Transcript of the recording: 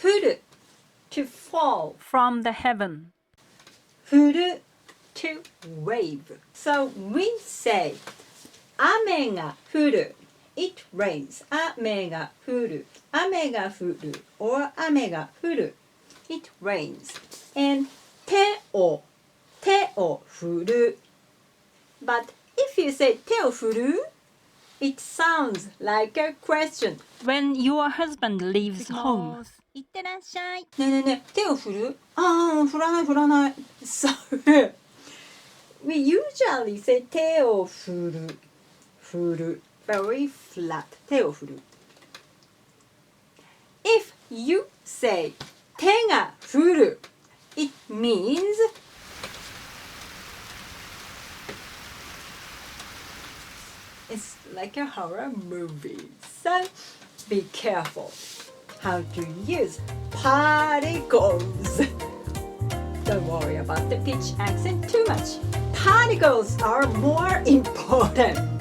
furu, to fall from the heaven. furu, to wave. So we say 雨が降る it rains 雨が降る or 雨が降る it rains and 手を振る but if you say 手を振る it sounds like a question. When your husband leaves home. いってらっしゃい。ねえねえねえ手を振る振らない so we usually say 手を振る very flat 手を振る if you say 手が降る it means it's like a horror movie. So be careful how to use particles. Don't worry about the pitch accent too much. Particles are more important.